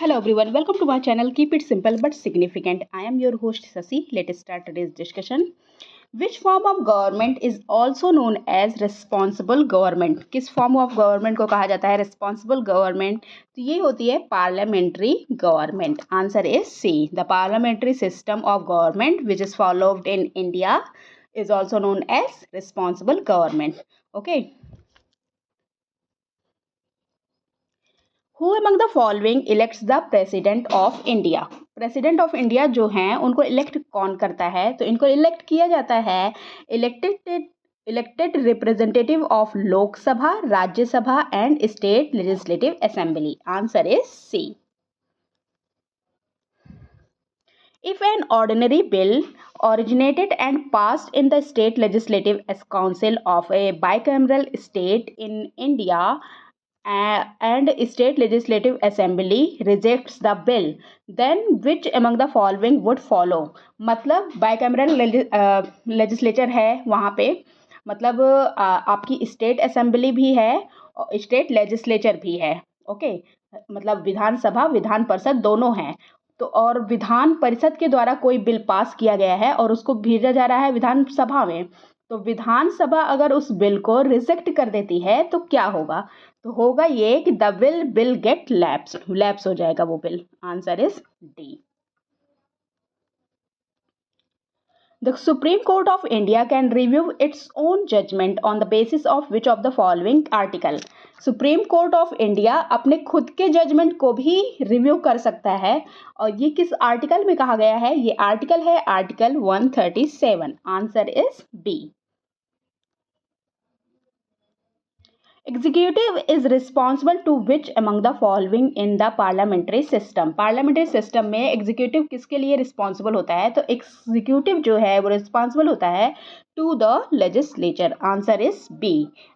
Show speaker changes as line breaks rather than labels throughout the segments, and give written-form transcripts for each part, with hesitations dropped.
Hello everyone, welcome to my channel. Keep it simple but significant. I am your host Sasi. Let's start today's discussion. Which form of government is also known as responsible government? किस form of government को कहा जाता है responsible government? तो ये होती है parliamentary government. Answer is C. The parliamentary system of government which is followed in India is also known as responsible government. Okay. Who among the following elects the president of India? President of India जो हैं उनको elect कौन करता है? तो इनको elect किया जाता है elected representative of Lok Sabha, Rajya Sabha and state legislative assembly. Answer is C. If an ordinary bill originated and passed in the state legislative council of a bicameral state in India and state legislative assembly rejects the bill, then which among the following would follow? मतलब bicameral legislature है वहाँ पे, मतलब आपकी state assembly भी है और state legislature भी है. ओके, मतलब विधानसभा विधान परिषद दोनों हैं. तो और विधान परिषद के द्वारा कोई बिल पास किया गया है और उसको भेजा जा रहा है विधानसभा में, तो विधानसभा अगर उस बिल को रिजेक्ट कर देती है तो क्या होगा? तो होगा ये कि द बिल गेट लैप्स हो जाएगा वो bill. Answer is D. The Supreme Court of India can review its own judgment on the basis of which of the following article? Supreme court of India अपने खुद के judgement को भी review कर सकता है और ये किस आर्टिकल में कहा गया है? ये आर्टिकल है article 137. Answer is B. Executive is responsible to which among the following in the parliamentary system? Parliamentary system में एग्जीक्यूटिव किसके लिए रिस्पॉन्सिबल होता है? तो एग्जीक्यूटिव जो है वो रिस्पॉन्सिबल होता है to the legislature. Answer is B.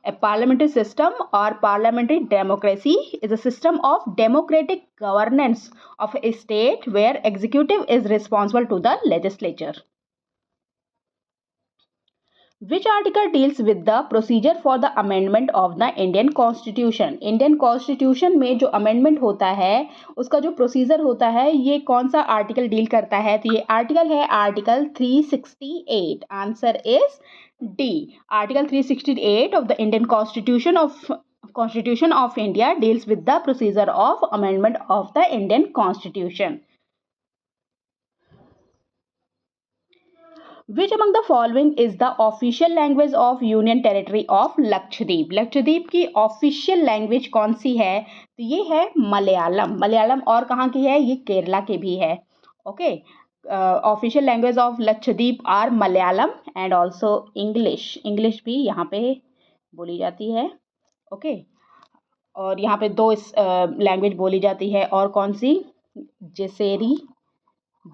A parliamentary system और parliamentary democracy is a system of democratic governance of a state where executive is responsible to the legislature. Which article deals with the procedure for the amendment of the Indian Constitution? Indian Constitution में जो amendment होता है उसका जो procedure होता है ये कौन सा article deal करता है? तो ये article है article 368. Answer is D. Article 368 of the Indian Constitution of India deals with the procedure of amendment of the Indian Constitution. Which among the following is the official language of Union Territory of Lakshadweep? Lakshadweep की official language कौन सी है? तो ये है मलयालम. मलयालम और कहाँ की है? ये केरला के भी है. Okay, official language of Lakshadweep are Malayalam and also English भी यहाँ पे बोली जाती है. ओके, और यहाँ पे दो लैंग्वेज बोली जाती है और कौन सी?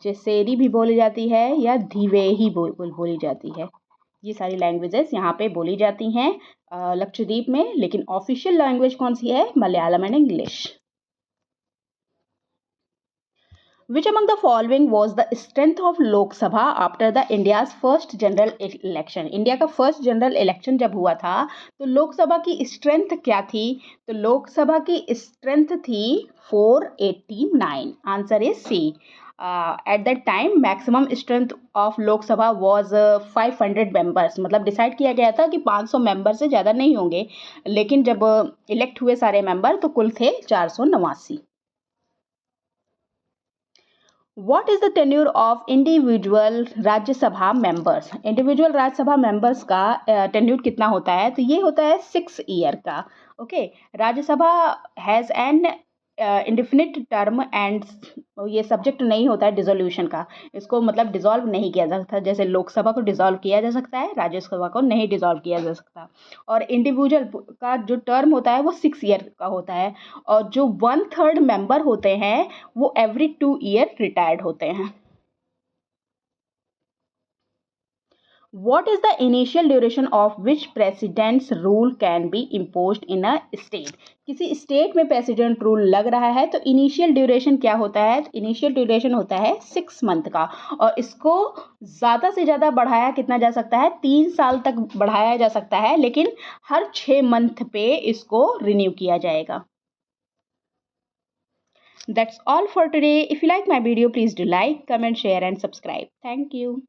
जसेरी भी बोली जाती है या धिवेही बोली जाती है. ये सारी लैंग्वेजेस यहाँ पे बोली जाती हैं लक्षद्वीप में, लेकिन ऑफिशियल लैंग्वेज कौन सी है? Malayalam and English. Which among the following was the strength of Lok Sabha after the India's first general election? India का फर्स्ट जनरल इलेक्शन जब हुआ था तो लोकसभा की स्ट्रेंथ क्या थी? तो लोकसभा की स्ट्रेंथ थी 489. Answer is C. At that time maximum strength of Lok Sabha was 500 members. मतलब डिसाइड किया गया था कि 500 मेंबर से ज़्यादा नहीं होंगे, लेकिन जब इलेक्ट हुए सारे मेंबर तो कुल थे 489. What is the tenure of individual Rajya Sabha members? Individual Rajya Sabha members का टेन्यूर कितना होता है? तो ये होता है 6 ईयर का. Okay, Rajya Sabha has an indefinite term and ये सब्जेक्ट नहीं होता है डिसोल्यूशन का. इसको मतलब डिसॉल्व नहीं किया जा सकता. जैसे लोकसभा को डिसॉल्व किया जा सकता है, राज्यसभा को नहीं डिसॉल्व किया जा सकता. और इंडिविजुअल का जो टर्म होता है वो 6 ईयर का होता है और जो 1/3 मेंबर होते हैं वो एवरी 2 ईयर रिटायर्ड होते हैं. What is the initial duration of which president's rule can be imposed in a state? किसी स्टेट में प्रेसिडेंट रूल लग रहा है तो इनिशियल ड्यूरेशन क्या होता है? इनिशियल ड्यूरेशन होता है 6 मंथ का और इसको ज़्यादा से ज़्यादा बढ़ाया कितना जा सकता है? 3 साल तक बढ़ाया जा सकता है, लेकिन हर 6 मंथ पे इसको रिन्यू किया जाएगा. That's all for today. If you like my video, please do like, comment, share and subscribe. Thank you.